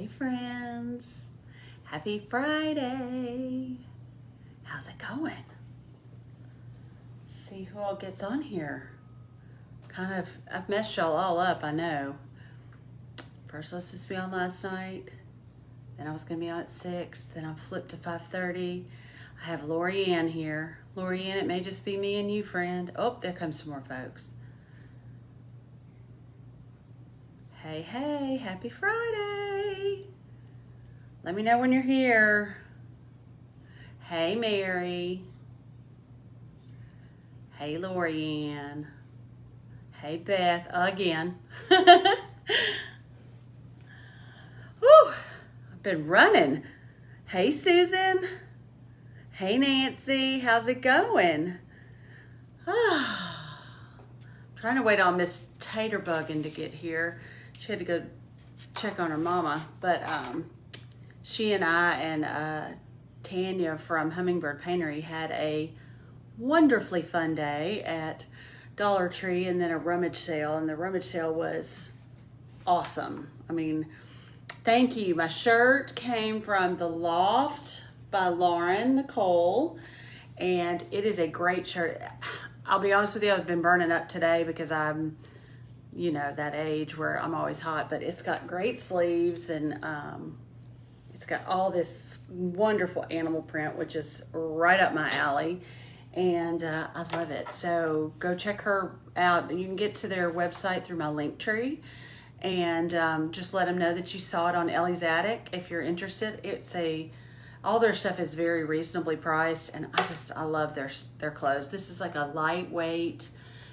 Hey friends, happy Friday. How's it going? See who all gets on here. I've messed y'all all up, I know. First I was supposed to be on last night, then I was gonna be on at 6, then I flipped to 5:30. I have Lori Ann here. Lori Ann, it may just be me and you, friend. Oh, there comes some more folks. Hey, hey, happy Friday. Let me know when you're here. Hey, Mary. Hey, Lori Ann. Hey, Beth, again. Whew, I've been running. Hey, Susan. Hey, Nancy, how's it going? Trying to wait on Miss Taterbuggin to get here. She had to go check on her mama, but she and I and Tanya from Hummingbird Paintery had a wonderfully fun day at Dollar Tree and then a rummage sale, and the rummage sale was awesome. I mean, thank you. My shirt came from The Loft by Lauren Nicole, and it is a great shirt. I'll be honest with you, I've been burning up today because I'm, you know, that age where I'm always hot, but it's got great sleeves and it's got all this wonderful animal print, which is right up my alley. And I love it. So go check her out. You can get to their website through my link tree, and just let them know that you saw it on Ellie's Attic. If you're interested, all their stuff is very reasonably priced, and I love their clothes. This is like a lightweight,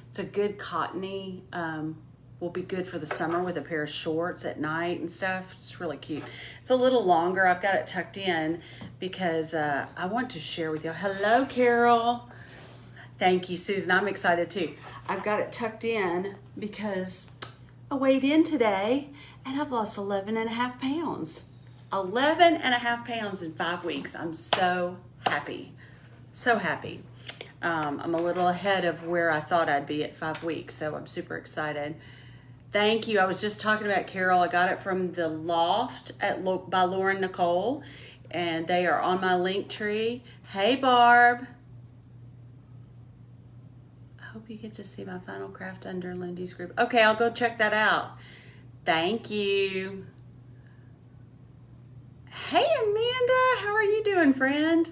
it's a good cottony, will be good for the summer with a pair of shorts at night and stuff. It's really cute. It's a little longer. I've got it tucked in because I want to share with you. Hello, Carol. Thank you, Susan. I'm excited too. I've got it tucked in because I weighed in today and I've lost 11 and a half pounds. 11 and a half pounds in 5 weeks. I'm so happy. So happy. I'm a little ahead of where I thought I'd be at 5 weeks, so I'm super excited. Thank you. I was just talking about Carol. I got it from The Loft by Lauren Nicole, and they are on my link tree. Hey, Barb. I hope you get to see my final craft under Lindy's group. Okay, I'll go check that out. Thank you. Hey, Amanda. How are you doing, friend?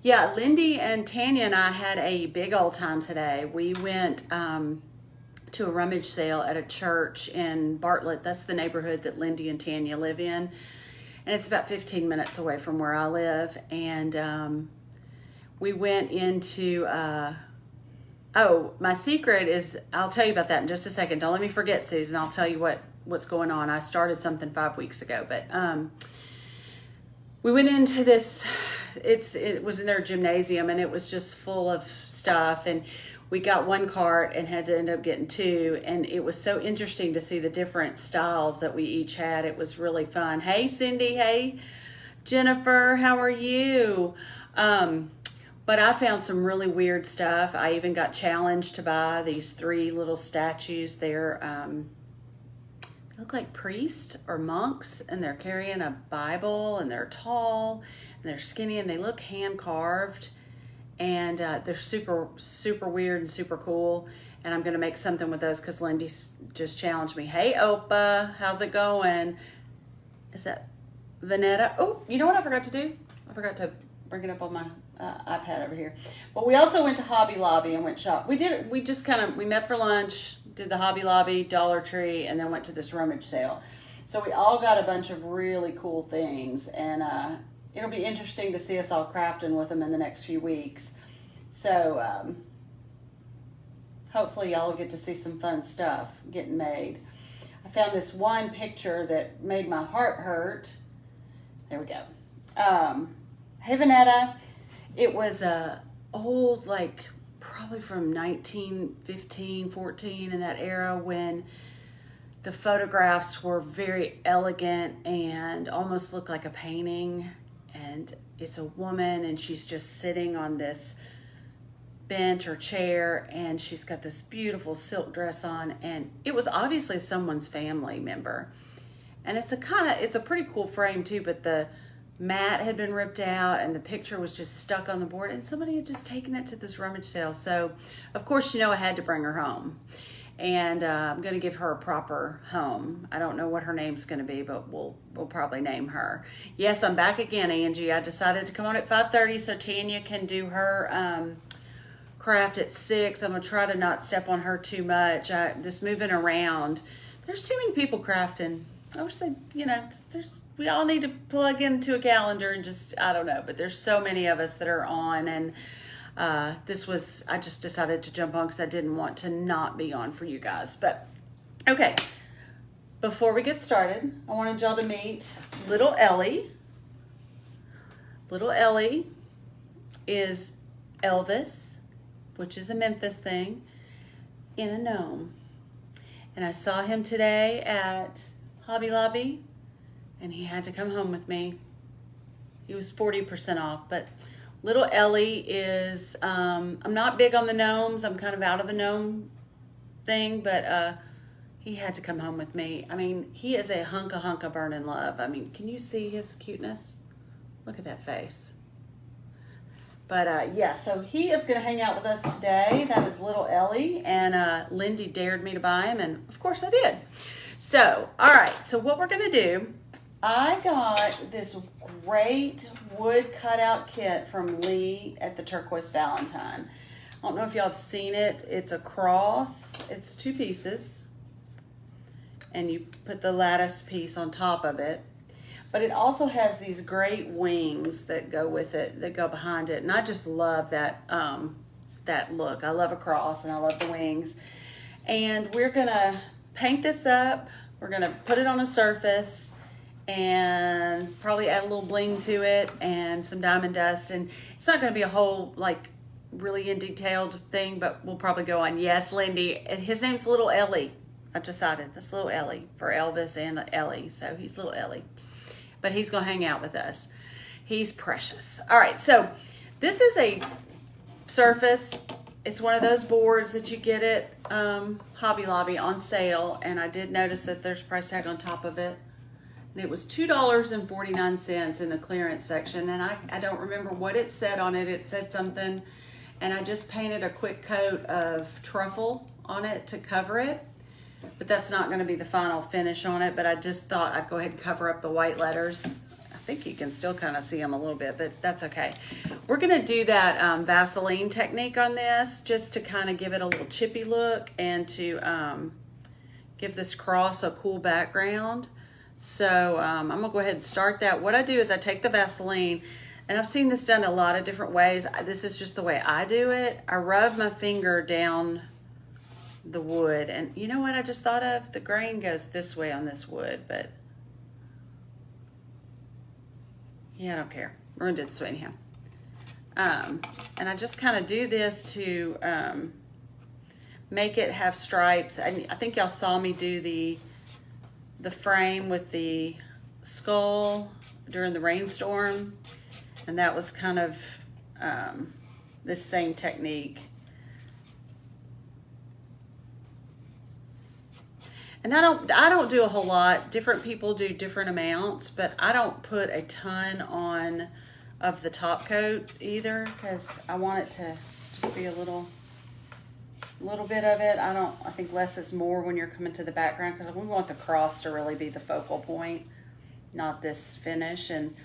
Yeah, Lindy and Tanya and I had a big old time today. We went to a rummage sale at a church in Bartlett. That's the neighborhood that Lindy and Tanya live in. And it's about 15 minutes away from where I live. And we went into, my secret is, I'll tell you about that in just a second. Don't let me forget, Susan. I'll tell you what's going on. I started something 5 weeks ago, but we went into this, it was in their gymnasium, and it was just full of stuff, and we got one cart and had to end up getting 2, and it was so interesting to see the different styles that we each had. It was really fun. Hey, Cindy. Hey, Jennifer. How are you? But I found some really weird stuff. I even got challenged to buy these 3 little statues. They're they look like priests or monks, and they're carrying a Bible, and they're tall and they're skinny, and they look hand carved. And they're super, super weird and super cool. And I'm going to make something with those because Lindy just challenged me. Hey, Opa, how's it going? Is that Vanetta? Oh, you know what I forgot to do? I forgot to bring it up on my iPad over here. But we also went to Hobby Lobby and went shop. We met for lunch, did the Hobby Lobby, Dollar Tree, and then went to this rummage sale. So we all got a bunch of really cool things. And it'll be interesting to see us all crafting with them in the next few weeks. So hopefully y'all will get to see some fun stuff getting made. I found this one picture that made my heart hurt. There we go. Hey, Vanetta. It was old, like probably from 1915, 14, in that era, when the photographs were very elegant and almost looked like a painting. And it's a woman, and she's just sitting on this bench or chair, and she's got this beautiful silk dress on, and it was obviously someone's family member. And it's a pretty cool frame too, but the mat had been ripped out and the picture was just stuck on the board, and somebody had just taken it to this rummage sale. So of course, I had to bring her home, and I'm going to give her a proper home. I don't know what her name's going to be, but we'll probably name her. Yes, I'm back again, Angie. I decided to come on at 5:30 so Tanya can do her craft at 6. I'm going to try to not step on her too much. Just moving around. There's too many people crafting. I wish they, we all need to plug into a calendar and I don't know, but there's so many of us that are on, and I just decided to jump on because I didn't want to not be on for you guys. But okay, before we get started, I wanted y'all to meet little Ellie. Little Ellie is Elvis, which is a Memphis thing, in a gnome. And I saw him today at Hobby Lobby, and he had to come home with me. He was 40% off, but little Ellie is, I'm not big on the gnomes. I'm kind of out of the gnome thing, but he had to come home with me. I mean, he is a hunk of burning love. I mean, can you see his cuteness? Look at that face. But yeah, so he is going to hang out with us today. That is little Ellie, and Lindy dared me to buy him, and of course I did. So, all right, so what we're going to do, I got this great wood cutout kit from Lee at the Turquoise Valentine. I don't know if y'all have seen it. It's a cross. It's 2 pieces, and you put the lattice piece on top of it. But it also has these great wings that go with it, that go behind it. And I just love that, that look. I love a cross and I love the wings. And we're gonna paint this up. We're gonna put it on a surface and probably add a little bling to it and some diamond dust. And it's not gonna be a whole, really in detailed thing, but we'll probably go on. Yes, Lindy, his name's Little Ellie. I've decided, that's Little Ellie for Elvis and Ellie. So he's Little Ellie. But he's going to hang out with us. He's precious. All right, so this is a surface. It's one of those boards that you get at Hobby Lobby on sale, and I did notice that there's a price tag on top of it. And it was $2.49 in the clearance section, and I don't remember what it said on it. It said something, and I just painted a quick coat of truffle on it to cover it. But that's not going to be the final finish on it, but I just thought I'd go ahead and cover up the white letters. I think you can still kind of see them a little bit, but that's okay. We're going to do that Vaseline technique on this just to kind of give it a little chippy look and to give this cross a cool background. So I'm going to go ahead and start that. What I do is I take the Vaseline, and I've seen this done a lot of different ways. This is just the way I do it. I rub my finger down the wood, and you know what I just thought of? The grain goes this way on this wood, but yeah, I don't care. We're gonna do it this way anyhow. And I just kind of do this to make it have stripes. I think y'all saw me do the frame with the skull during the rainstorm, and that was kind of this same technique. And I don't do a whole lot. Different people do different amounts, but I don't put a ton on of the top coat either, because I want it to just be a little bit of it. I think less is more when you're coming to the background, because we want the cross to really be the focal point, not this finish. And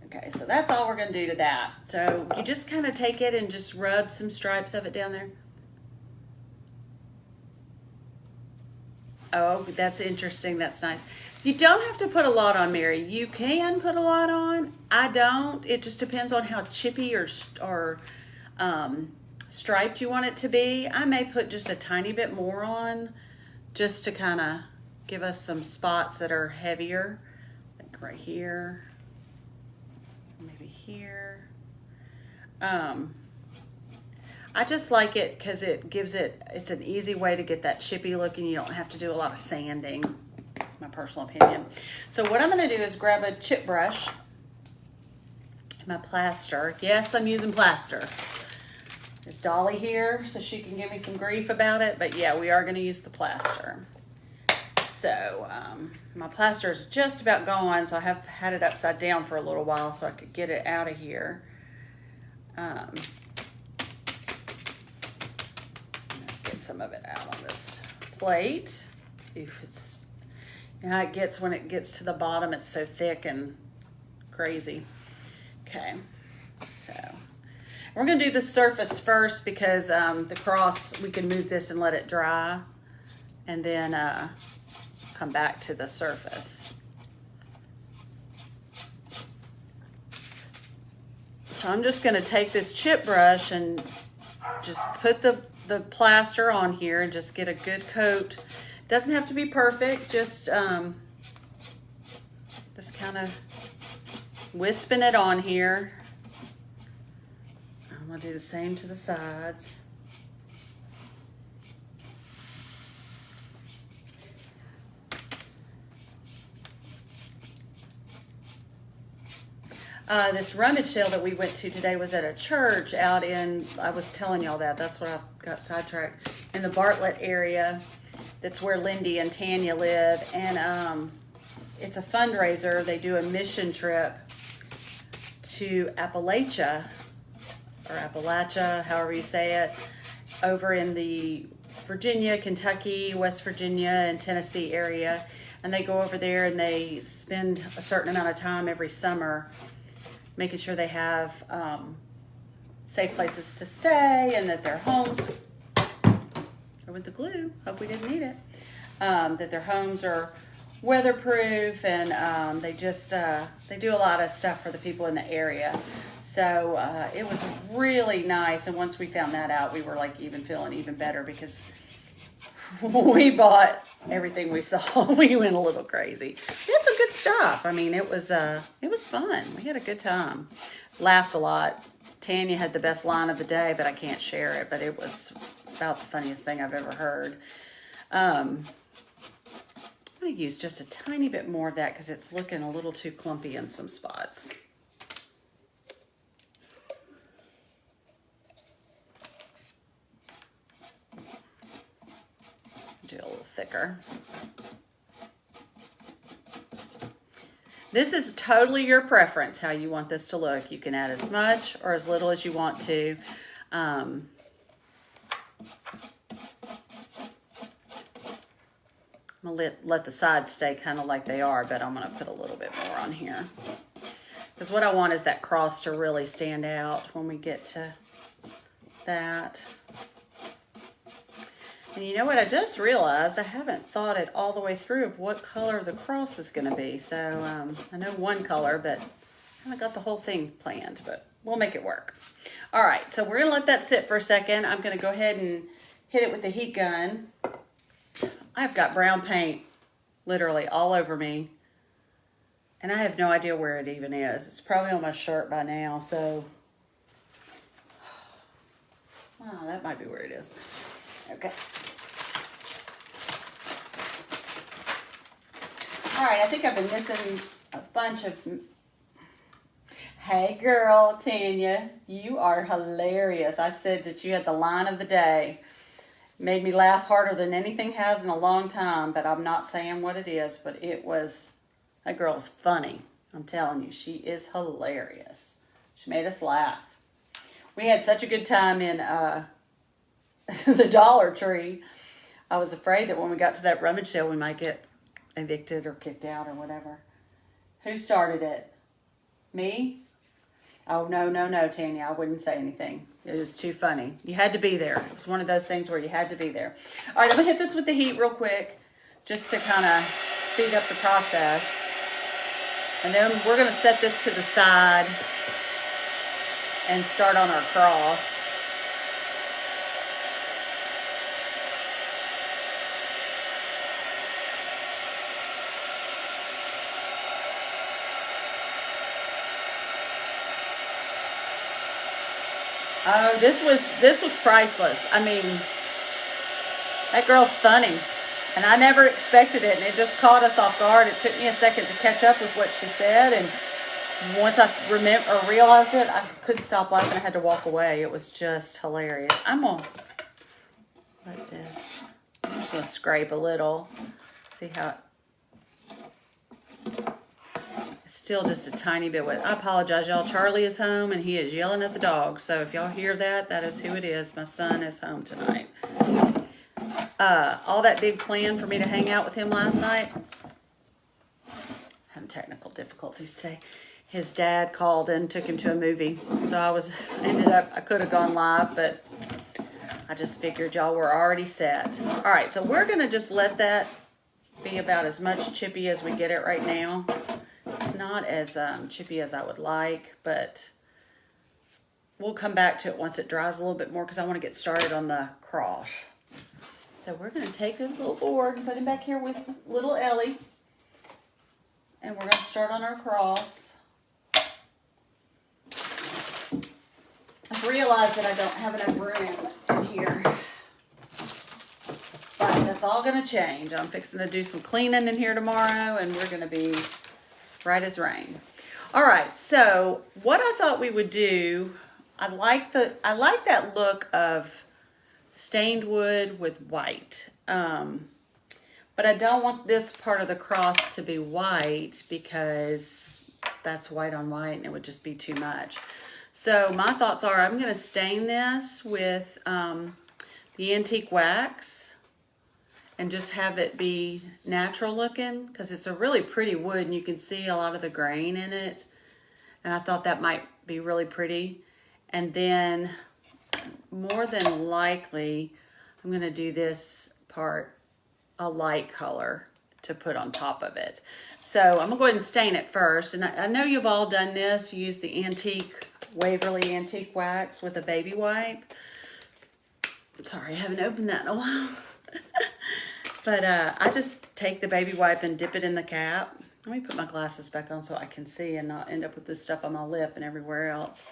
okay, so that's all we're gonna do to that. So you just kind of take it and just rub some stripes of it down there. Oh, that's interesting. That's nice. You don't have to put a lot on, Mary. You can put a lot on. I don't. It just depends on how chippy or striped you want it to be. I may put just a tiny bit more on, just to kind of give us some spots that are heavier, like right here, maybe here. I just like it because it's an easy way to get that chippy look, and you don't have to do a lot of sanding, my personal opinion. So what I'm gonna do is grab a chip brush, my plaster. Yes, I'm using plaster. It's Dolly here, so she can give me some grief about it, but yeah, we are gonna use the plaster. So my plaster is just about gone, so I have had it upside down for a little while so I could get it out of here. Let's get some of it out on this plate. Oof, it's, you know how it gets when it gets to the bottom, it's so thick and crazy. Okay, so we're gonna do the surface first because the cross, we can move this and let it dry and then come back to the surface. So I'm just gonna take this chip brush and just put the plaster on here and just get a good coat. Doesn't have to be perfect, just kind of wisping it on here. I'm gonna do the same to the sides. This rummage sale that we went to today was at a church out in, I was telling y'all that's what I got sidetracked, in the Bartlett area. That's where Lindy and Tanya live. And it's a fundraiser. They do a mission trip to Appalachia, however you say it, over in the Virginia, Kentucky, West Virginia, and Tennessee area. And they go over there and they spend a certain amount of time every summer making sure they have safe places to stay and that their homes, or with the glue, hope we didn't need it, that their homes are weatherproof, and they just, they do a lot of stuff for the people in the area. So it was really nice, and once we found that out, we were like even feeling even better because we bought everything we saw. We went a little crazy. We had some good stuff. I mean, it was fun. We had a good time. Laughed a lot. Tanya had the best line of the day, but I can't share it. But it was about the funniest thing I've ever heard. I'm going to use just a tiny bit more of that because it's looking a little too clumpy in some spots. Do a little thicker. This is totally your preference how you want this to look. You can add as much or as little as you want to. I'm gonna let the sides stay kind of like they are, but I'm gonna put a little bit more on here. Because what I want is that cross to really stand out when we get to that. And you know what, I just realized I haven't thought it all the way through of what color the cross is going to be. So I know one color, but I haven't got the whole thing planned, but we'll make it work. All right, so we're going to let that sit for a second. I'm going to go ahead and hit it with the heat gun. I've got brown paint literally all over me, and I have no idea where it even is. It's probably on my shirt by now, so wow, that might be where it is. Okay. All right, I think I've been missing a bunch of... Hey girl, Tanya, you are hilarious. I said that you had the line of the day. Made me laugh harder than anything has in a long time, but I'm not saying what it is, but it was... That girl's funny. I'm telling you, she is hilarious. She made us laugh. We had such a good time in the Dollar Tree. I was afraid that when we got to that rummage sale, we might get evicted or kicked out or whatever. Who started it? Me? Oh, no, Tanya. I wouldn't say anything. It was too funny. You had to be there. It was one of those things where you had to be there. All right, I'm going to hit this with the heat real quick just to kind of speed up the process. And then we're going to set this to the side and start on our cross. Oh, this was priceless. I mean, that girl's funny. And I never expected it, and it just caught us off guard. It took me a second to catch up with what she said, and once I realized it, I couldn't stop laughing. I had to walk away. It was just hilarious. I'm gonna let this. I'm just gonna scrape a little See how it's still just a tiny bit wet. I apologize, y'all. Charlie is home and he is yelling at the dog. So if y'all hear that, that is who it is. My son is home tonight. All that big plan for me to hang out with him last night. Having technical difficulties today. His dad called and took him to a movie. So I could have gone live, but I just figured y'all were already set. All right, so we're going to just let that be about as much chippy as we get it right now. It's not as chippy as I would like, but we'll come back to it once it dries a little bit more because I want to get started on the cross. So we're going to take this little board and put him back here with little Ellie. And we're going to start on our cross. I've realized that I don't have enough room in here. But that's all going to change. I'm fixing to do some cleaning in here tomorrow, and we're going to be right as rain. All right, so what I thought we would do, I like that look of stained wood with white. But I don't want this part of the cross to be white because that's white on white and it would just be too much. So my thoughts are I'm going to stain this with the antique wax and just have it be natural looking because it's a really pretty wood and you can see a lot of the grain in it. And I thought that might be really pretty. And then more than likely, I'm going to do this part a light color to put on top of it. So I'm going to go ahead and stain it first. And I know you've all done this. Use the antique Waverly Antique Wax with a baby wipe. Sorry, I haven't opened that in a while. But I just take the baby wipe and dip it in the cap. Let me put my glasses back on so I can see and not end up with this stuff on my lip and everywhere else.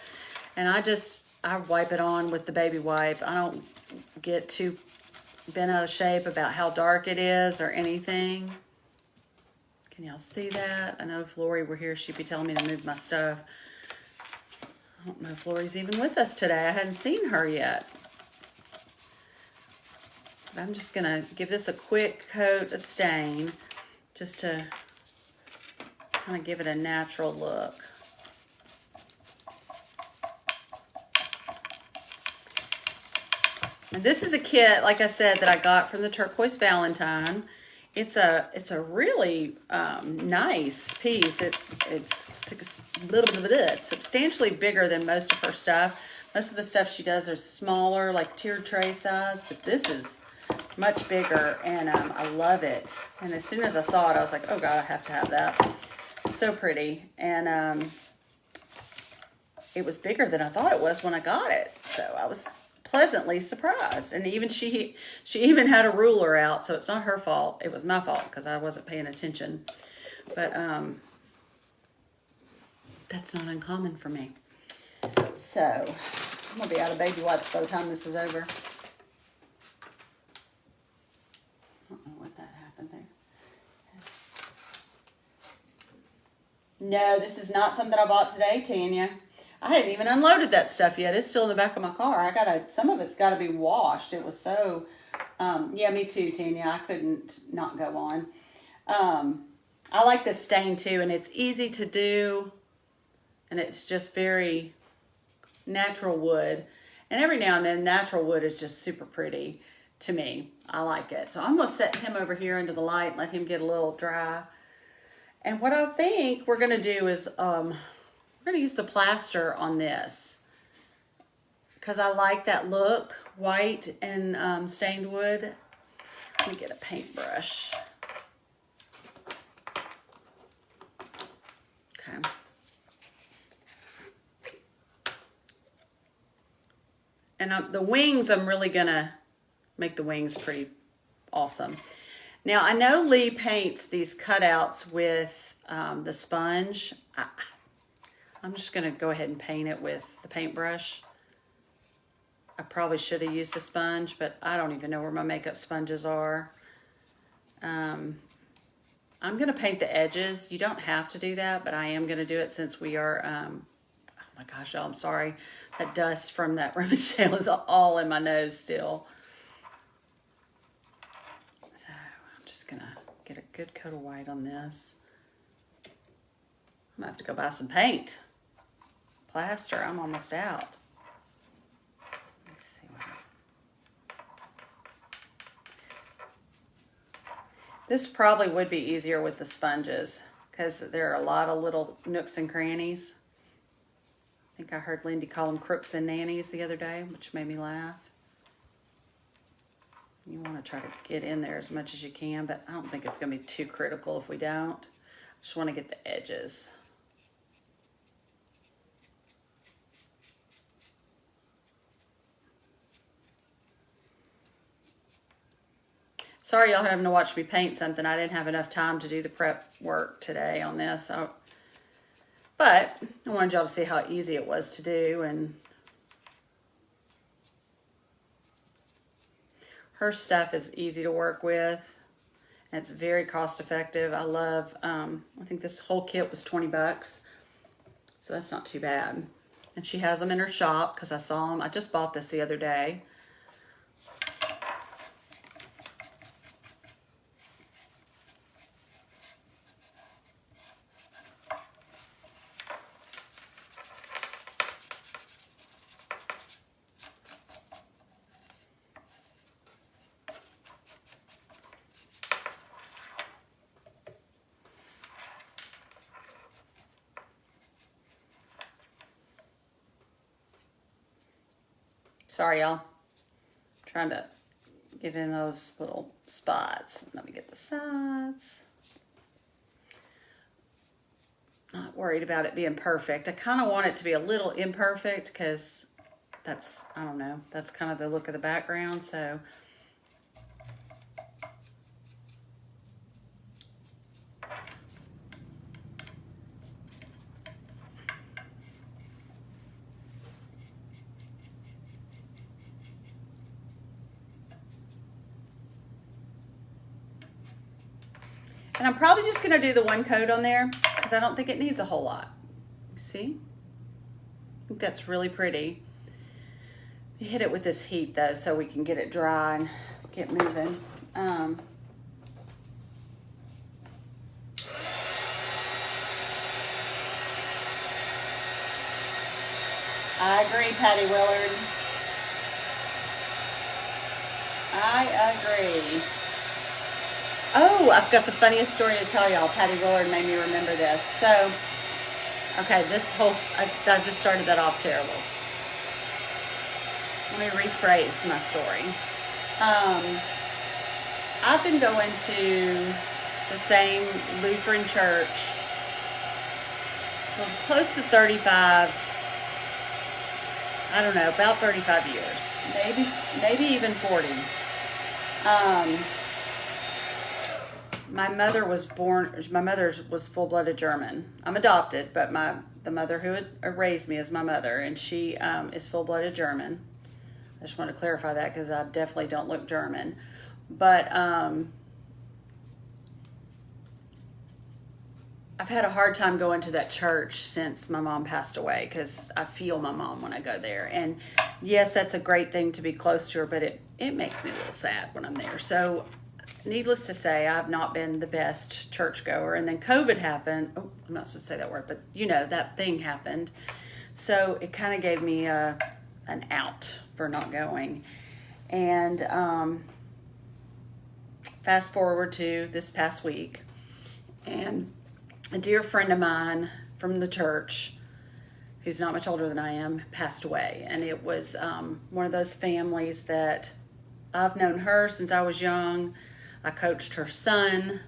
And I wipe it on with the baby wipe. I don't get too bent out of shape about how dark it is or anything. Can y'all see that? I know if Lori were here, she'd be telling me to move my stuff. I don't know if Lori's even with us today. I hadn't seen her yet. But I'm just going to give this a quick coat of stain just to kind of give it a natural look. And this is a kit, like I said, that I got from the Turquoise Valentine. It's a really nice piece. It's substantially bigger than most of her stuff. Most of the stuff she does are smaller, like tiered tray size, but this is much bigger, and I love it. And as soon as I saw it, I was like, oh God, I have to have that. So pretty. And it was bigger than I thought it was when I got it. So I was pleasantly surprised. And even she even had a ruler out, so it's not her fault. It was my fault because I wasn't paying attention. But that's not uncommon for me. So I'm gonna be out of baby wipes by the time this is over. I don't know what that happened there. No, this is not something I bought today, Tanya. I hadn't even unloaded that stuff yet. It's still in the back of my car. Some of it's got to be washed. It was so, yeah, me too, Tanya. I couldn't not go on. I like this stain too, and it's easy to do, and it's just very natural wood. And every now and then, natural wood is just super pretty to me. I like it. So I'm going to set him over here under the light and let him get a little dry. And what I think we're going to do is, we're going to use the plaster on this because I like that look, white and stained wood. Let me get a paintbrush. Okay. And the wings, I'm really going to make the wings pretty awesome. Now, I know Lee paints these cutouts with the sponge. I'm just going to go ahead and paint it with the paintbrush. I probably should have used a sponge, but I don't even know where my makeup sponges are. I'm going to paint the edges. You don't have to do that, but I am going to do it since we are, oh my gosh, y'all, I'm sorry. That dust from that rummage sale is all in my nose still. So I'm just going to get a good coat of white on this. I'm gonna have to go buy some paint. Plaster, I'm almost out. Let's see. This probably would be easier with the sponges because there are a lot of little nooks and crannies. I think I heard Lindy call them crooks and nannies the other day, which made me laugh. You want to try to get in there as much as you can, but I don't think it's going to be too critical if we don't. I just want to get the edges. Sorry y'all having to watch me paint something. I didn't have enough time to do the prep work today on this. But I wanted y'all to see how easy it was to do. And her stuff is easy to work with. And it's very cost effective. I love, I think this whole kit was 20 bucks. So that's not too bad. And she has them in her shop because I saw them. I just bought this the other day. Sorry, y'all. Trying to get in those little spots. Let me get the sides. Not worried about it being perfect. I kind of want it to be a little imperfect because that's, I don't know, that's kind of the look of the background. So and I'm probably just going to do the one coat on there because I don't think it needs a whole lot. See? I think that's really pretty. You hit it with this heat though so we can get it dry and get moving. I agree, Patty Willard. I agree. Oh, I've got the funniest story to tell y'all. Patty Willard made me remember this. So, okay, this whole, I just started that off terrible. Let me rephrase my story. I've been going to the same Lutheran church for close to 35, I don't know, about 35 years. Maybe even 40. My mother was full-blooded German. I'm adopted, but the mother who had raised me is my mother, and she is full-blooded German. I just want to clarify that because I definitely don't look German. But I've had a hard time going to that church since my mom passed away because I feel my mom when I go there. And yes, that's a great thing to be close to her, but it makes me a little sad when I'm there. So needless to say, I've not been the best churchgoer. And then COVID happened. Oh, I'm not supposed to say that word, but you know, that thing happened. So it kind of gave me an out for not going. And fast forward to this past week. And a dear friend of mine from the church, who's not much older than I am, passed away. And it was one of those families that I've known her since I was young. I coached her son.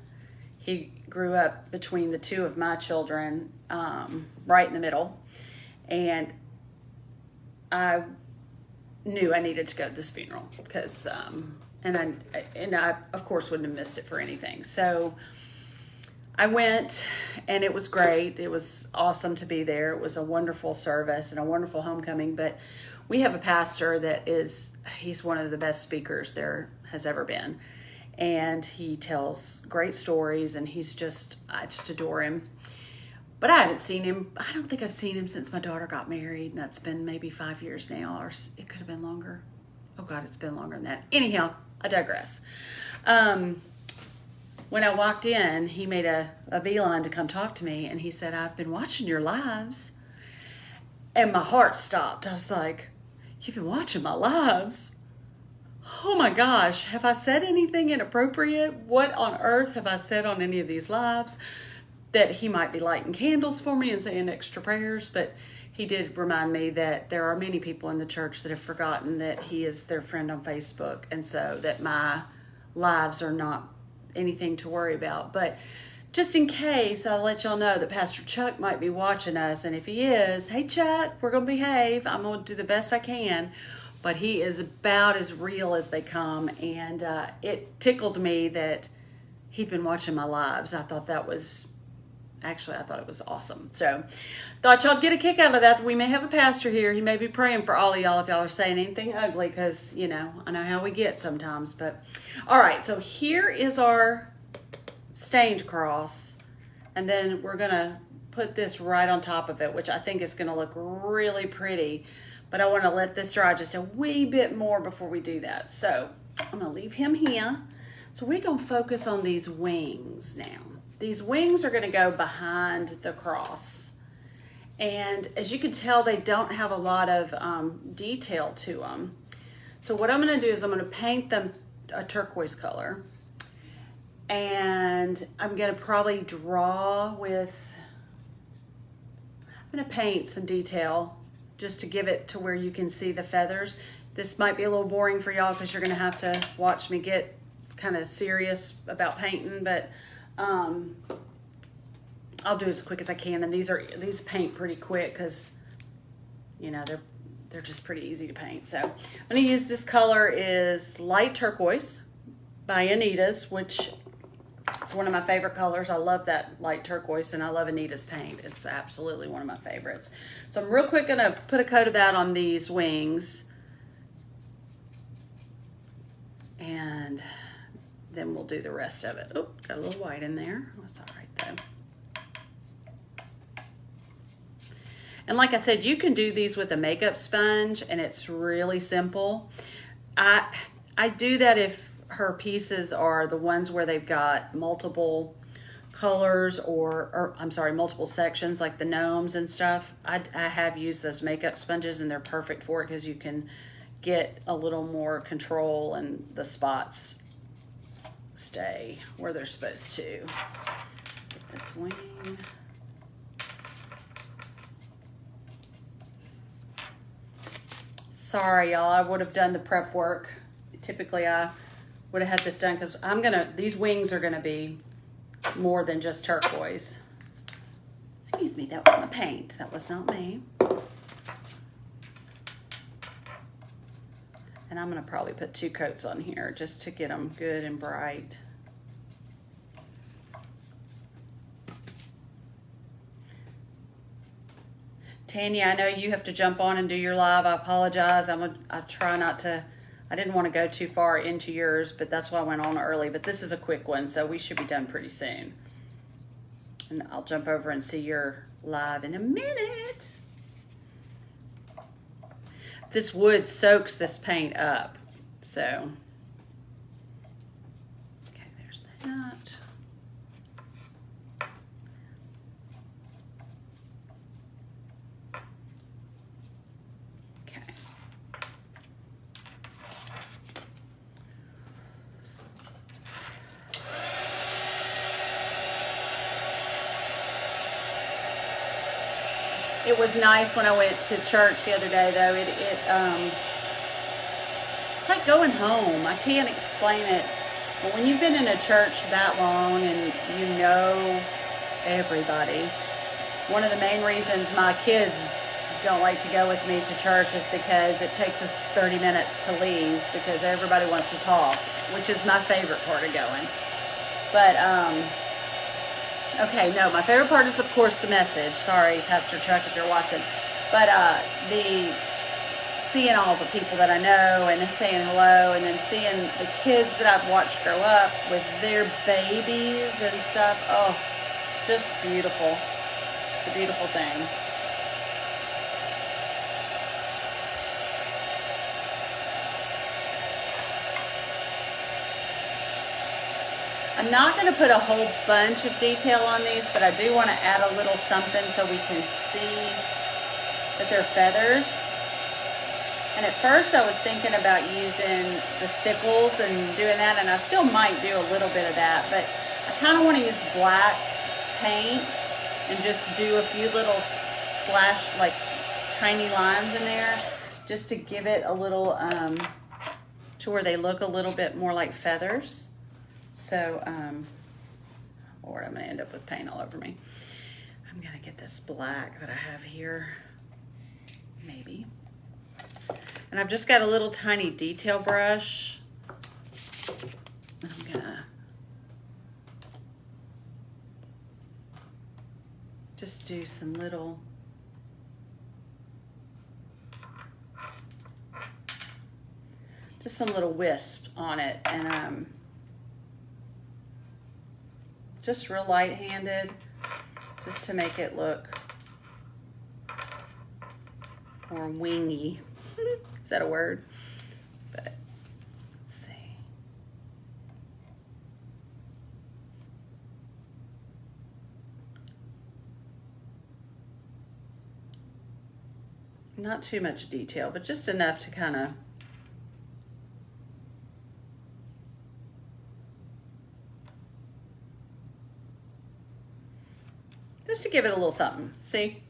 He grew up between the two of my children, right in the middle. And I knew I needed to go to this funeral because, and I of course wouldn't have missed it for anything. So I went, and it was great. It was awesome to be there. It was a wonderful service and a wonderful homecoming. But we have a pastor that he's one of the best speakers there has ever been. And he tells great stories, and I just adore him. But I haven't seen him. I don't think I've seen him since my daughter got married, and that's been maybe 5 years now, or it could have been longer. Oh God, it's been longer than that. Anyhow, I digress. One when I walked in, he made a beeline to come talk to me, and he said, I've been watching your lives. And my heart stopped. I was like, you've been watching my lives? Oh my gosh, have I said anything inappropriate? What on earth have I said on any of these lives? That he might be lighting candles for me and saying extra prayers, but he did remind me that there are many people in the church that have forgotten that he is their friend on Facebook, and so that my lives are not anything to worry about. But just in case, I'll let y'all know that Pastor Chuck might be watching us, and if he is, hey Chuck, we're going to behave. I'm going to do the best I can, but he is about as real as they come, and it tickled me that he'd been watching my lives. I thought that was... Actually, I thought it was awesome. So, thought y'all get a kick out of that. We may have a pastor here. He may be praying for all of y'all if y'all are saying anything ugly, because, you know, I know how we get sometimes. But, all right, so here is our stained cross. And then we're going to put this right on top of it, which I think is going to look really pretty. But I want to let this dry just a wee bit more before we do that. So, I'm going to leave him here. So, we're going to focus on these wings now. These wings are going to go behind the cross. And as you can tell, they don't have a lot of detail to them. So what I'm going to do is I'm going to paint them a turquoise color. And I'm going to probably draw with... I'm going to paint some detail just to give it to where you can see the feathers. This might be a little boring for y'all because you're going to have to watch me get kind of serious about painting, but... I'll do it as quick as I can, and these paint pretty quick because, you know, they're just pretty easy to paint. So I'm going to use this color is Light Turquoise by Anita's, which is one of my favorite colors. I love that light turquoise, and I love Anita's paint. It's absolutely one of my favorites. So I'm real quick going to put a coat of that on these wings, and then we'll do the rest of it. Oh, got a little white in there. That's all right though. And like I said, you can do these with a makeup sponge, and it's really simple. I do that if her pieces are the ones where they've got multiple colors or I'm sorry, multiple sections, like the gnomes and stuff. I have used those makeup sponges, and they're perfect for it because you can get a little more control and the spots stay where they're supposed to. Get this wing. Sorry, y'all, I would have done the prep work. Typically, I would have had this done because these wings are gonna be more than just turquoise. Excuse me, that was my paint. That was not me. And I'm gonna probably put 2 coats on here just to get them good and bright. Tanya, I know you have to jump on and do your live. I apologize. I try not to, I didn't want to go too far into yours, but that's why I went on early. But this is a quick one, so we should be done pretty soon. And I'll jump over and see your live in a minute. This wood soaks this paint up, so. Okay, there's that. It was nice when I went to church the other day, though. It's like going home. I can't explain it. But when you've been in a church that long and you know everybody, one of the main reasons my kids don't like to go with me to church is because it takes us 30 minutes to leave because everybody wants to talk, which is my favorite part of going. But, okay, no, my favorite part is, of course, the message. Sorry, Pastor Chuck, if you're watching. But seeing all the people that I know and saying hello, and then seeing the kids that I've watched grow up with their babies and stuff. Oh, it's just beautiful. It's a beautiful thing. I'm not going to put a whole bunch of detail on these, but I do want to add a little something so we can see that they're feathers. And at first I was thinking about using the stickles and doing that, and I still might do a little bit of that, but I kind of want to use black paint and just do a few little slash, like tiny lines in there, just to give it a little, to where they look a little bit more like feathers. So, Lord, I'm gonna end up with paint all over me. I'm gonna get this black that I have here, maybe. And I've just got a little tiny detail brush. I'm gonna just do some little wisps on it, and just real light-handed, just to make it look more wingy. Is that a word? But let's see. Not too much detail, but just enough to kind of give it a little something. See,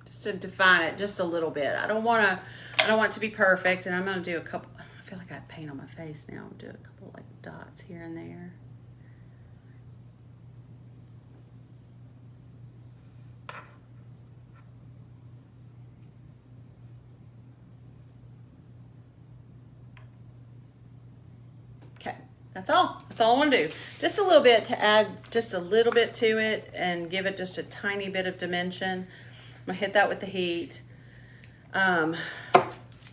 just to define it just a little bit. I don't want it to be perfect, and I'm going to do a couple. I feel like I have paint on my face now. I'll do a couple like dots here and there. Okay, that's all. That's all I want to do. Just a little bit to add just a little bit to it and give it just a tiny bit of dimension. I'm gonna hit that with the heat.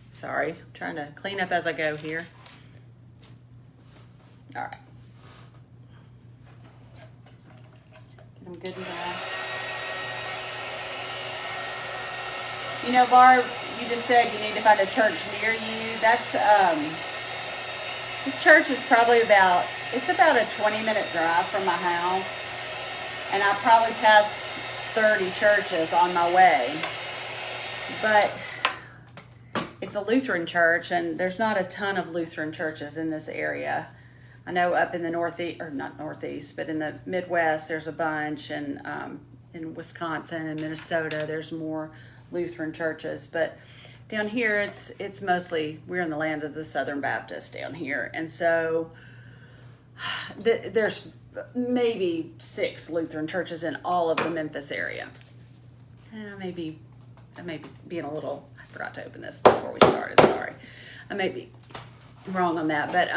Sorry, I'm trying to clean up as I go here. All right. Get them good and dry. You know, Barb, you just said you need to find a church near you. That's, this church is probably about a 20-minute drive from my house. And I probably passed 30 churches on my way. But it's a Lutheran church, and there's not a ton of Lutheran churches in this area. I know up in the Northeast, or not Northeast, but in the Midwest, there's a bunch, and in Wisconsin and Minnesota, there's more Lutheran churches. But down here, it's mostly, we're in the land of the Southern Baptist down here. And so there's maybe 6 Lutheran churches in all of the Memphis area. And I may be being a little, I forgot to open this before we started, sorry. I may be wrong on that, but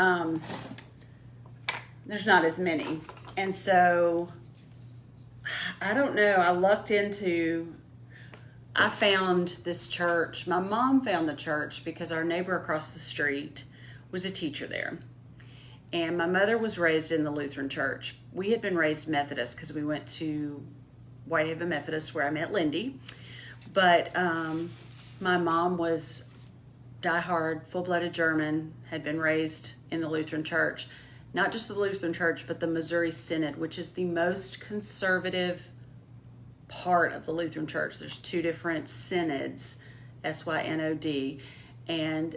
there's not as many. And so, I don't know, I found this church. My mom found the church because our neighbor across the street was a teacher there. And my mother was raised in the Lutheran church. We had been raised Methodist because we went to Whitehaven Methodist where I met Lindy. But my mom was diehard, full-blooded German, had been raised in the Lutheran church. Not just the Lutheran church, but the Missouri Synod, which is the most conservative part of the Lutheran church. There's 2 different synods, S-Y-N-O-D, and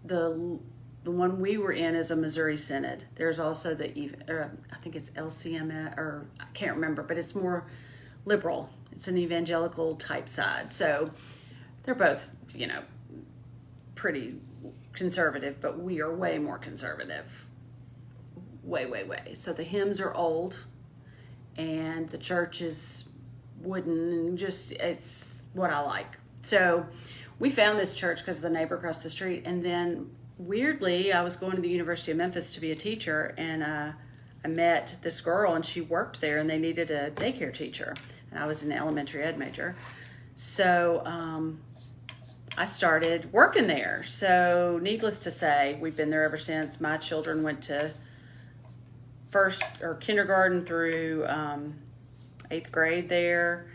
the one we were in is a Missouri Synod. There's also I think it's LCMS, or I can't remember, but it's more liberal. It's an evangelical type side. So they're both, pretty conservative, but we are way more conservative. Way, way, way. So the hymns are old, and the church is wooden, and it's what I like. So we found this church because of the neighbor across the street, and then weirdly, I was going to the University of Memphis to be a teacher, and I met this girl, and she worked there, and they needed a daycare teacher, and I was an elementary ed major. So I started working there. So needless to say, we've been there ever since. My children went to kindergarten through 8th grade there.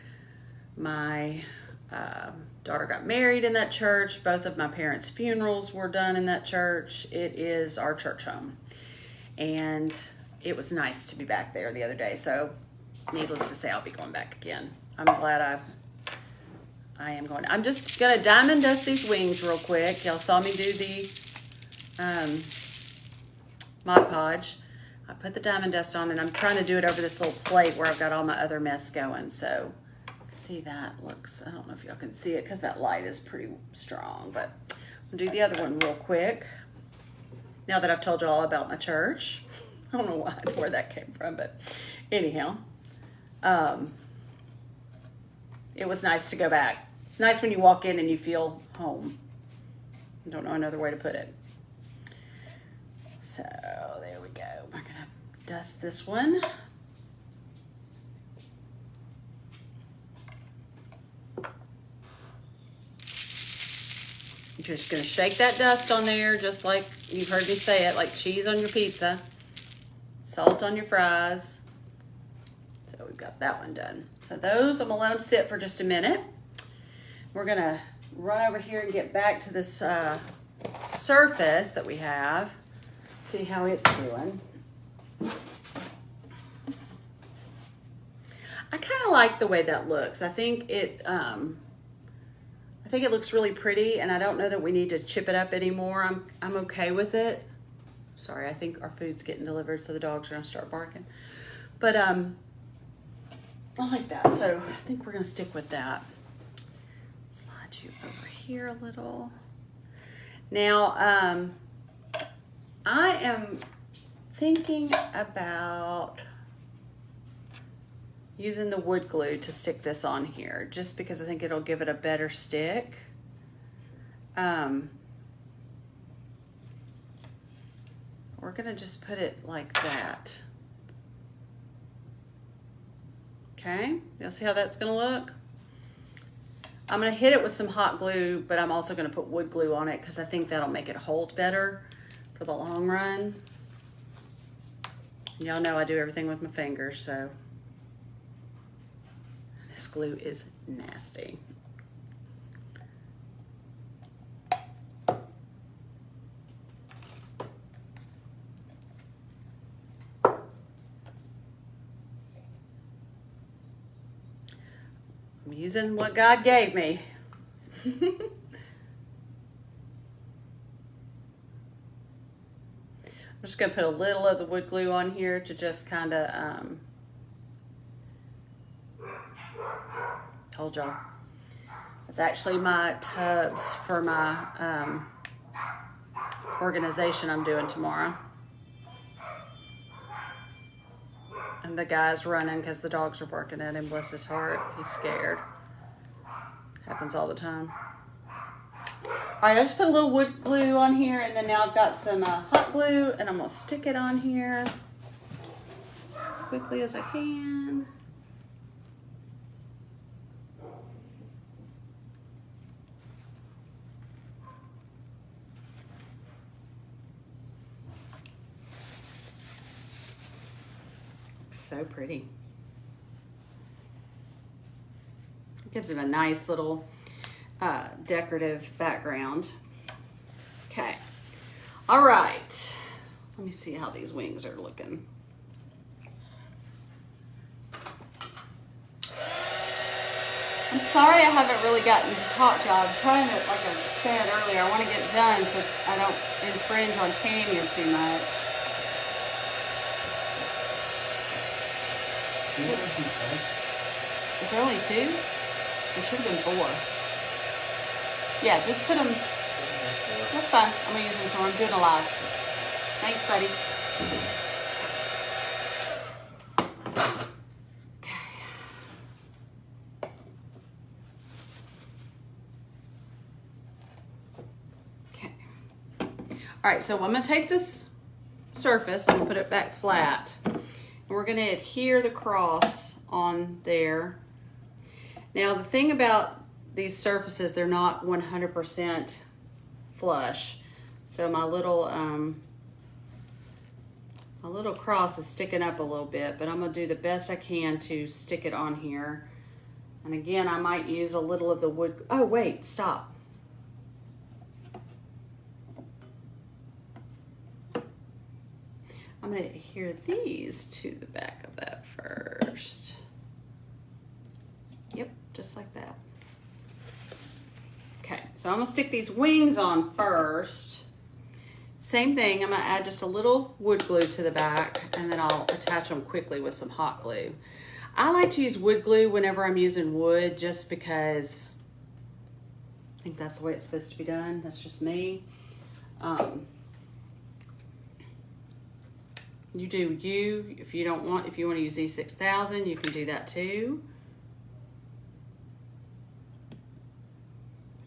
My daughter got married in that church. Both of my parents' funerals were done in that church. It is our church home. And it was nice to be back there the other day. So needless to say, I'll be going back again. I'm glad I am going. I'm just gonna diamond dust these wings real quick. Y'all saw me do the Mod Podge. I put the diamond dust on, and I'm trying to do it over this little plate where I've got all my other mess going. So see, that looks, I don't know if y'all can see it because that light is pretty strong, but I'll do the other one real quick. Now that I've told you all about my church. I don't know where that came from, but anyhow, it was nice to go back. It's nice when you walk in and you feel home. I don't know another way to put it. So there we go. We're gonna dust this one. You're just gonna shake that dust on there, just like you've heard me say it, like cheese on your pizza, salt on your fries. So we've got that one done. So those, I'm gonna let them sit for just a minute. We're gonna run over here and get back to this surface that we have. See how it's doing. I kind of like the way that looks. I think it looks really pretty, and I don't know that we need to chip it up anymore. I'm okay with it. Sorry, I think our food's getting delivered, so the dogs are gonna start barking. But I like that, so I think we're gonna stick with that. Slide you over here a little. Now, I am thinking about using the wood glue to stick this on here, just because I think it'll give it a better stick. We're gonna just put it like that. Okay, you'll see how that's gonna look? I'm gonna hit it with some hot glue, but I'm also gonna put wood glue on it because I think that'll make it hold better for the long run. Y'all know I do everything with my fingers, so this glue is nasty. I'm using what God gave me. I'm just gonna put a little of the wood glue on here to just kind of, told y'all. It's actually my tubs for my organization I'm doing tomorrow. And the guy's running because the dogs are barking at him, bless his heart. He's scared. Happens all the time. All right, I just put a little wood glue on here, and then now I've got some hot glue, and I'm gonna stick it on here as quickly as I can. So pretty. It gives it a nice little decorative background. Okay. All right. Let me see how these wings are looking. I'm sorry I haven't really gotten to talk to y'all. I'm trying to, like I said earlier, I want to get done so I don't infringe on Tanya too much. Is there only 2? There should have been 4. Yeah, just put them. That's fine. I'm gonna use them for. I'm doing a live. Thanks, buddy. Okay. All right. So I'm gonna take this surface. I'm gonna put it back flat. And we're going to adhere the cross on there. Now the thing about these surfaces, they're not 100% flush. So my little cross is sticking up a little bit, but I'm going to do the best I can to stick it on here. And again, I might use a little of the wood. Oh wait, stop. I'm gonna adhere these to the back of that first. Yep, just like that. Okay, so I'm gonna stick these wings on first. Same thing, I'm gonna add just a little wood glue to the back and then I'll attach them quickly with some hot glue. I like to use wood glue whenever I'm using wood just because I think that's the way it's supposed to be done. That's just me. You do you. If you want to use E6000, you can do that too.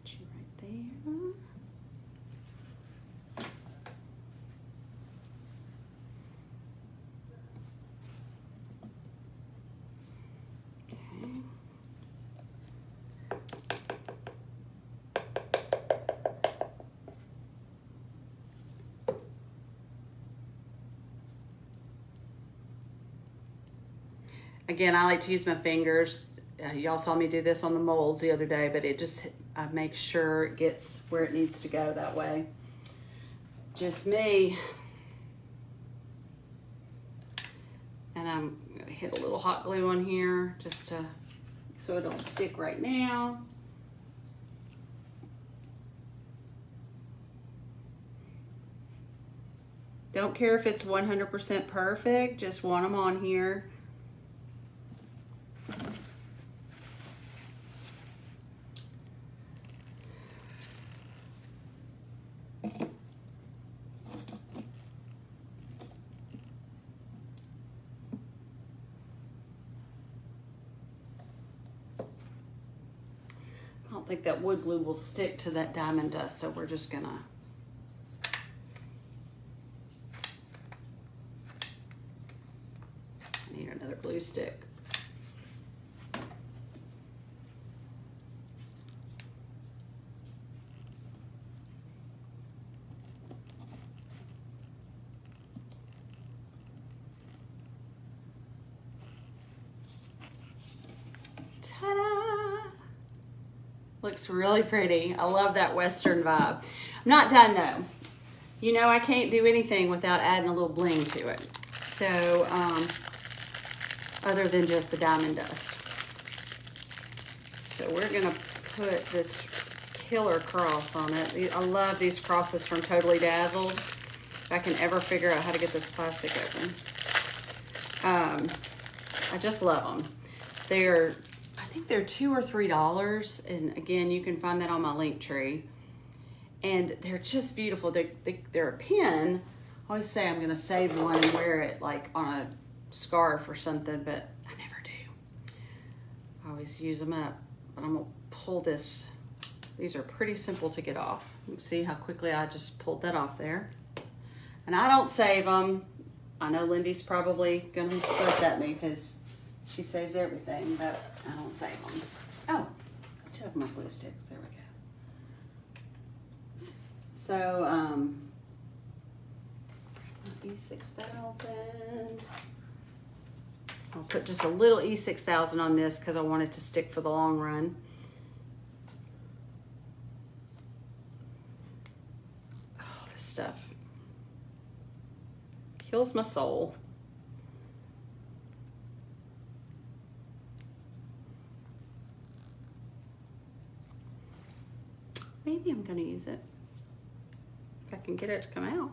Put you right there. Okay. Again, I like to use my fingers. Y'all saw me do this on the molds the other day, but it just, I make sure it gets where it needs to go that way. Just me. And I'm gonna hit a little hot glue on here just to, so it don't stick right now. Don't care if it's 100% perfect, just want them on here. I don't think that wood glue will stick to that diamond dust, so we're just gonna need another glue stick. Ta-da! Looks really pretty. I love that Western vibe. I'm not done though. You know I can't do anything without adding a little bling to it. So, other than just the diamond dust. So we're gonna put this killer cross on it. I love these crosses from Totally Dazzled. If I can ever figure out how to get this plastic open. I just love them. I think they're $2 or $3, and again, you can find that on my link tree. And they're just beautiful. They're a pin. I always say I'm gonna save one and wear it like on a scarf or something, but I never do. I always use them up. But I'm gonna pull this. These are pretty simple to get off. You can see how quickly I just pulled that off there. And I don't save them. I know Lindy's probably gonna fuss at me because she saves everything, but I don't save them. Oh, I do have my glue sticks. There we go. So, E6000. I'll put just a little E6000 on this because I want it to stick for the long run. Oh, this stuff kills my soul. Maybe I'm gonna use it if I can get it to come out.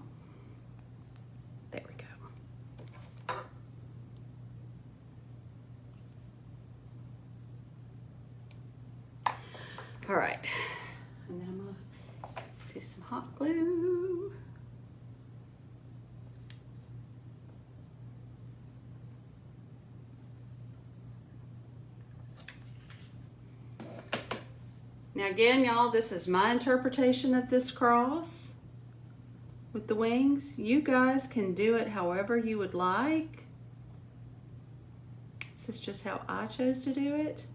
There we go. All right, and then I'm gonna do some hot glue. Now again, y'all, this is my interpretation of this cross with the wings. You guys can do it however you would like. This is just how I chose to do it.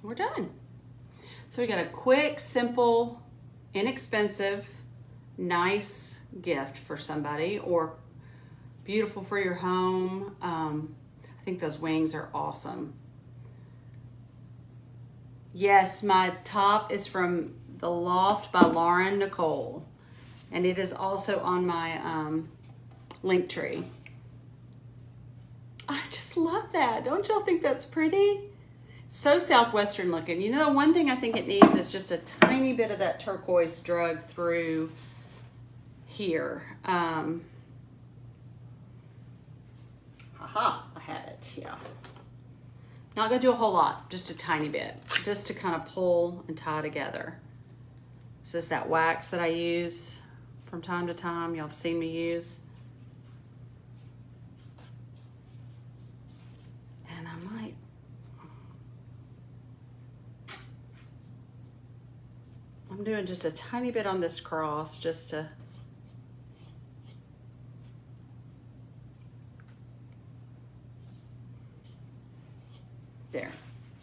We're done. So we got a quick, simple, inexpensive, nice gift for somebody, or beautiful for your home. I think those wings are awesome. Yes, my top is from The Loft by Lauren Nicole. And it is also on my link tree. I just love that. Don't y'all think that's pretty? So Southwestern looking. You know, the one thing I think it needs is just a tiny bit of that turquoise drug through here. Haha, I had it, yeah. Not gonna do a whole lot, just a tiny bit, just to kind of pull and tie together. This is that wax that I use from time to time. Y'all have seen me use. And I might. I'm doing just a tiny bit on this cross just to. There.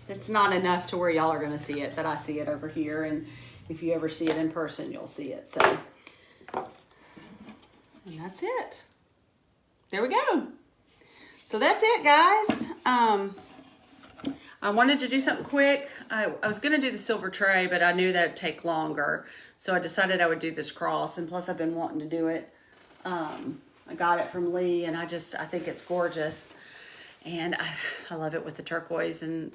It's not enough to where y'all are gonna see it, but I see it over here, and if you ever see it in person, you'll see it. So, and that's it. There we go. So that's it, guys. I wanted to do something quick. I was gonna do the silver tray, but I knew that'd take longer. So I decided I would do this cross, and plus I've been wanting to do it. I got it from Lee, and I think it's gorgeous. And I love it with the turquoise and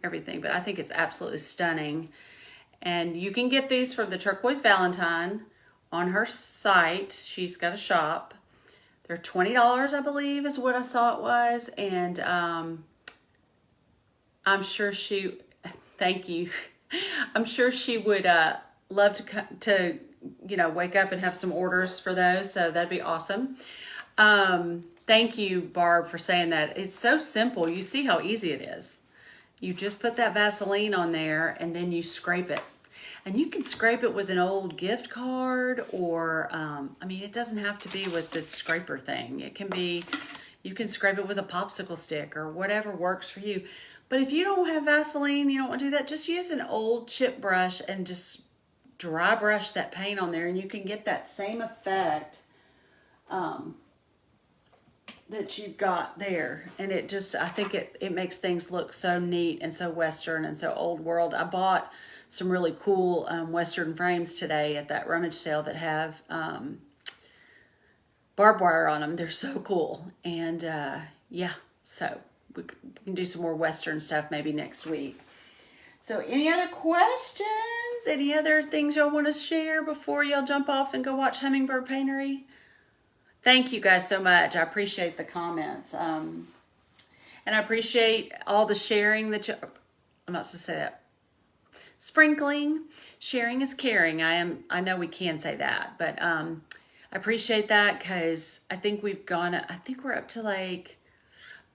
everything, but I think it's absolutely stunning. And you can get these from the Turquoise Valentine on her site. She's got a shop. They're $20, I believe, is what I saw it was. And I'm sure thank you. I'm sure she would love to wake up and have some orders for those. So that'd be awesome. Thank you, Barb, for saying that. It's so simple. You see how easy it is. You just put that Vaseline on there and then you scrape it. And you can scrape it with an old gift card or, it doesn't have to be with this scraper thing. It can be, you can scrape it with a popsicle stick or whatever works for you. But if you don't have Vaseline, you don't want to do that, just use an old chip brush and just dry brush that paint on there and you can get that same effect that you've got there. And it just, I think it makes things look so neat and so Western and so old world. I bought some really cool Western frames today at that rummage sale that have barbed wire on them. They're so cool. And yeah, so we can do some more Western stuff maybe next week. So any other questions? Any other things y'all want to share before y'all jump off and go watch Hummingbird Paintery? Thank you guys so much. I appreciate the comments. And I appreciate all the sharing that I'm not supposed to say that. Sprinkling. Sharing is caring. I know we can say that, but I appreciate that because I think we're up to like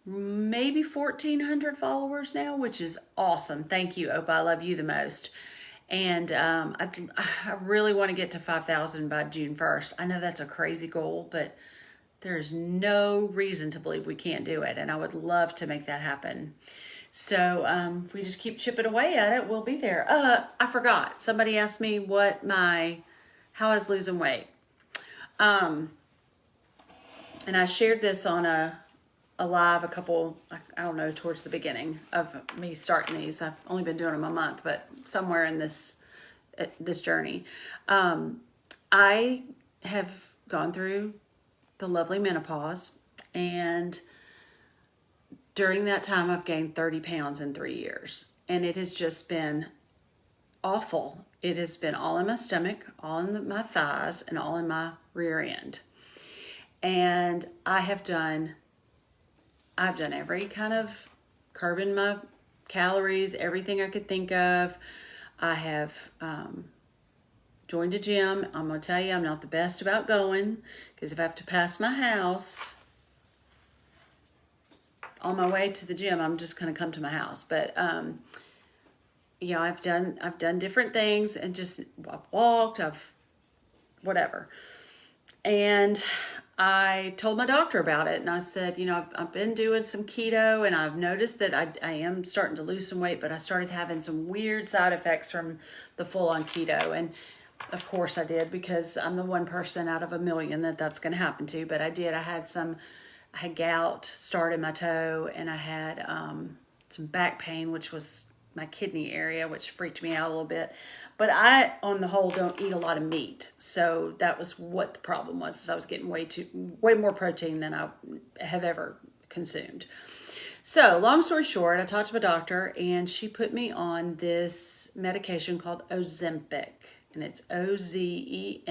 maybe 1,400 followers now, which is awesome. Thank you, Opa. I love you the most. And I really want to get to 5,000 by June 1st. I know that's a crazy goal, but there's no reason to believe we can't do it. And I would love to make that happen. So if we just keep chipping away at it, we'll be there. I forgot. Somebody asked me how I was losing weight. And I shared this on a live I don't know, towards the beginning of me starting these. I've only been doing them a month, but somewhere in this journey. I have gone through the lovely menopause, and during that time I've gained 30 pounds in 3 years, and it has just been awful. It has been all in my stomach, all in my thighs, and all in my rear end. And I've done every kind of curbing my calories, everything I could think of. I have joined a gym. I'm going to tell you, I'm not the best about going because if I have to pass my house on my way to the gym, I'm just going to come to my house. But, I've done different things and just I've walked, whatever. And I told my doctor about it and I said, I've been doing some keto and I've noticed that I am starting to lose some weight, but I started having some weird side effects from the full-on keto. And of course I did because I'm the one person out of a million that's going to happen to, but I did. I had gout start in my toe and I had some back pain, which was my kidney area, which freaked me out a little bit. But I, on the whole, don't eat a lot of meat. So that was what the problem was, is I was getting way more protein than I have ever consumed. So long story short, I talked to my doctor and she put me on this medication called Ozempic, and it's Ozempic.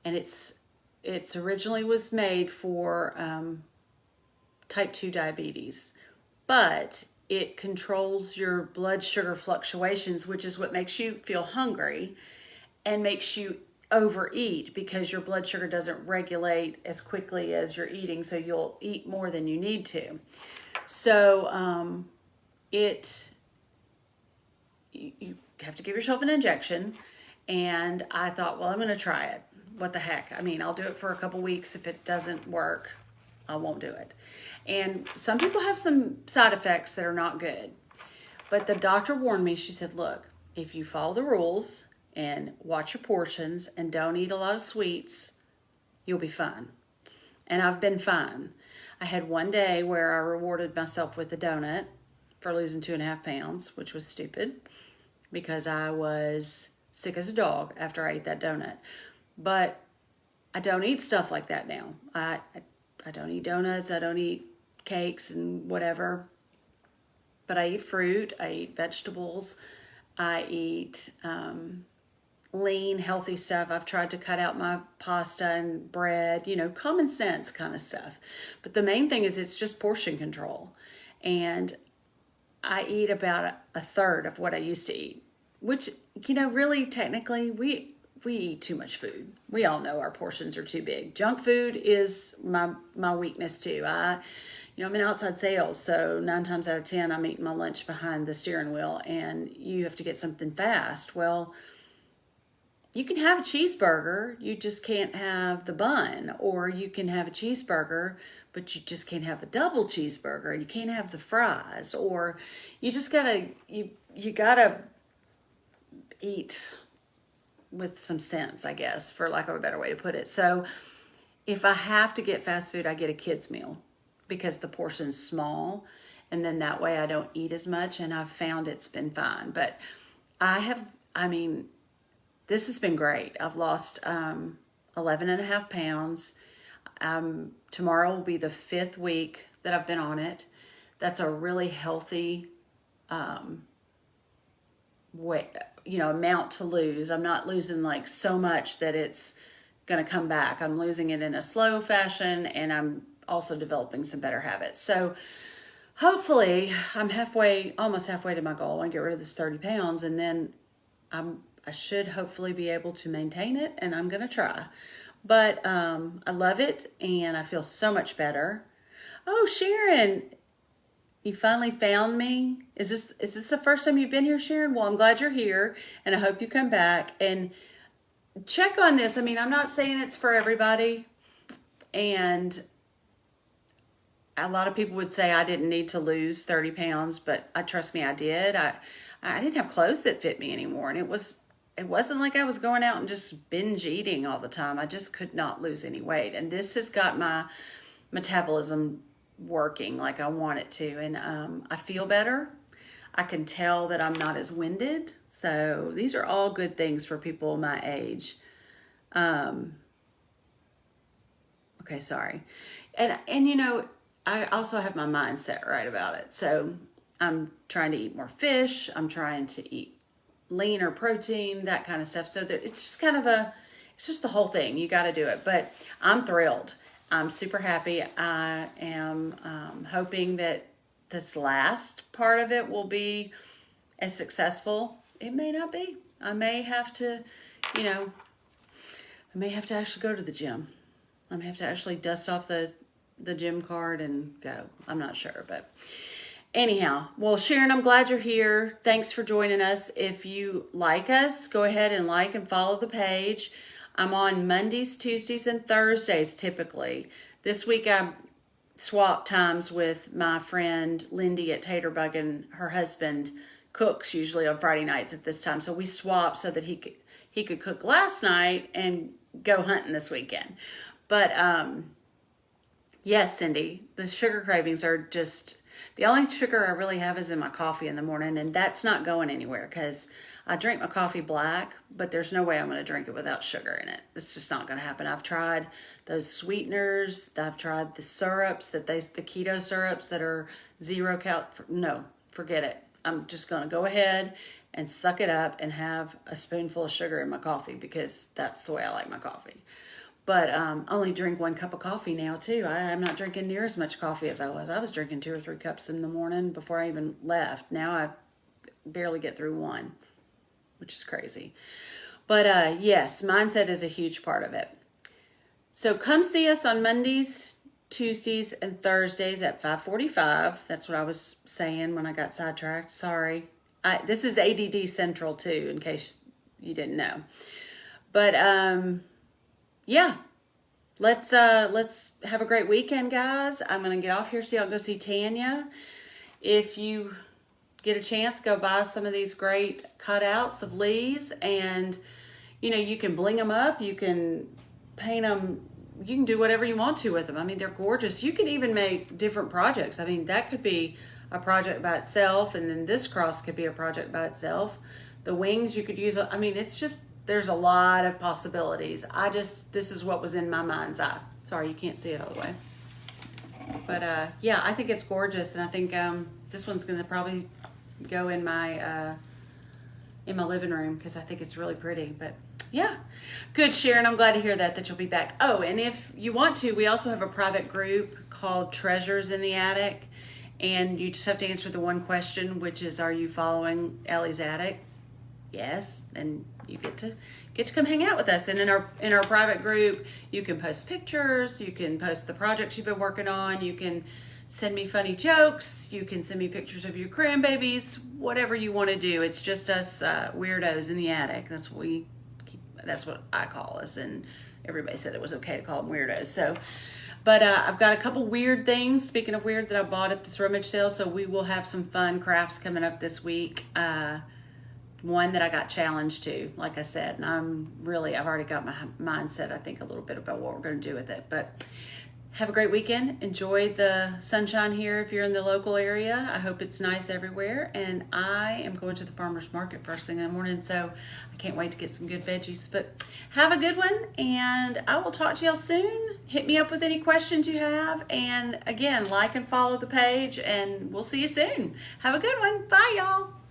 And it's originally was made for type 2 diabetes, but it controls your blood sugar fluctuations, which is what makes you feel hungry and makes you overeat, because your blood sugar doesn't regulate as quickly as you're eating, so you'll eat more than you need to. So you have to give yourself an injection, and I thought, well, I'm going to try it. What the heck? I mean, I'll do it for a couple weeks. If it doesn't work, I won't do it. And some people have some side effects that are not good. But the doctor warned me. She said, look, if you follow the rules and watch your portions and don't eat a lot of sweets, you'll be fine. And I've been fine. I had one day where I rewarded myself with a donut for losing 2.5 pounds, which was stupid because I was sick as a dog after I ate that donut. But I don't eat stuff like that now. I don't eat donuts. I don't eat cakes and whatever. But I eat fruit. I eat vegetables. I eat lean, healthy stuff. I've tried to cut out my pasta and bread, common sense kind of stuff. But the main thing is it's just portion control. And I eat about a third of what I used to eat, which, really technically we eat too much food. We all know our portions are too big. Junk food is my weakness too. I'm in outside sales, so 9 times out of 10, I'm eating my lunch behind the steering wheel, and you have to get something fast. Well, you can have a cheeseburger, you just can't have the bun, or you can have a cheeseburger, but you just can't have a double cheeseburger, and you can't have the fries, or you just gotta eat with some sense, I guess, for lack of a better way to put it. So if I have to get fast food, I get a kid's meal because the portion's small, and then that way I don't eat as much, and I've found it's been fine. But this has been great. I've lost 11.5 pounds. Tomorrow will be the 5th week that I've been on it. That's a really healthy amount to lose. I'm not losing like so much that it's going to come back. I'm losing it in a slow fashion, and I'm also developing some better habits. So hopefully I'm almost halfway to my goal. I want to get rid of this 30 pounds, and then I should hopefully be able to maintain it, and I'm going to try. But I love it, and I feel so much better. Oh, Sharon, you finally found me. Is this the first time you've been here, Sharon? Well, I'm glad you're here, and I hope you come back and check on this. I mean, I'm not saying it's for everybody, and a lot of people would say I didn't need to lose 30 pounds, but trust me, I did. I didn't have clothes that fit me anymore, and it wasn't like I was going out and just binge eating all the time. I just could not lose any weight, and this has got my metabolism working like I want it to, and I feel better. I can tell that I'm not as winded, so these are all good things for people my age. Okay, sorry. And I also have my mindset right about it. So I'm trying to eat more fish. I'm trying to eat leaner protein, that kind of stuff. So that it's just it's just the whole thing. You got to do it. But I'm thrilled. I'm super happy. I am hoping that this last part of it will be as successful. It may not be. I may have to, actually go to the gym. I may have to actually dust off the gym card and go. I'm not sure, but anyhow. Well, Sharon, I'm glad you're here. Thanks for joining us. If you like us, go ahead and like and follow the page. I'm on Mondays, Tuesdays, and Thursdays typically. This week I swapped times with my friend Lindy at Taterbug, and her husband cooks usually on Friday nights at this time. So we swapped so that he could cook last night and go hunting this weekend. But yes, Cindy, the sugar cravings are just, The only sugar I really have is in my coffee in the morning, and that's not going anywhere because I drink my coffee black, but there's no way I'm going to drink it without sugar in it. It's just not going to happen. I've tried those sweeteners. I've tried the syrups, the keto syrups that are zero cal. No, forget it. I'm just going to go ahead and suck it up and have a spoonful of sugar in my coffee because that's the way I like my coffee. But only drink 1 cup of coffee now too. I'm not drinking near as much coffee as I was. I was drinking 2 or 3 cups in the morning before I even left. Now I barely get through 1, which is crazy. But yes, mindset is a huge part of it. So come see us on Mondays, Tuesdays, and Thursdays at 5:45. That's what I was saying when I got sidetracked. Sorry. This is ADD Central too, in case you didn't know. But yeah, let's have a great weekend, guys. I'm gonna get off here so y'all go see Tanya. If you get a chance, go buy some of these great cutouts of Lee's, and you can bling them up, you can paint them, you can do whatever you want to with them. I mean, they're gorgeous. You can even make different projects. I mean, that could be a project by itself, and then this cross could be a project by itself. The wings you could use. I mean, it's just, there's a lot of possibilities. This is what was in my mind's eye. Sorry, you can't see it all the way. But yeah, I think it's gorgeous, and I think this one's gonna probably go in my living room because I think it's really pretty. But yeah, good, Sharon. I'm glad to hear that you'll be back. Oh, and if you want to, we also have a private group called Treasures in the Attic, and you just have to answer the one question, which is, are you following Ellie's Attic? Yes, and you get to come hang out with us. And in our private group, you can post pictures, you can post the projects you've been working on, you can send me funny jokes, you can send me pictures of your grandbabies, whatever you want to do. It's just us weirdos in the attic. That's what I call us, and everybody said it was okay to call them weirdos. So, but I've got a couple weird things, speaking of weird, that I bought at this rummage sale, so we will have some fun crafts coming up this week. One that I got challenged to, like I said, and I've already got my mindset, I think, a little bit about what we're going to do with it. But have a great weekend. Enjoy the sunshine here if you're in the local area. I hope it's nice everywhere. And I am going to the farmer's market first thing in the morning, so I can't wait to get some good veggies. But have a good one, and I will talk to y'all soon. Hit me up with any questions you have. And again, like and follow the page, and we'll see you soon. Have a good one. Bye, y'all.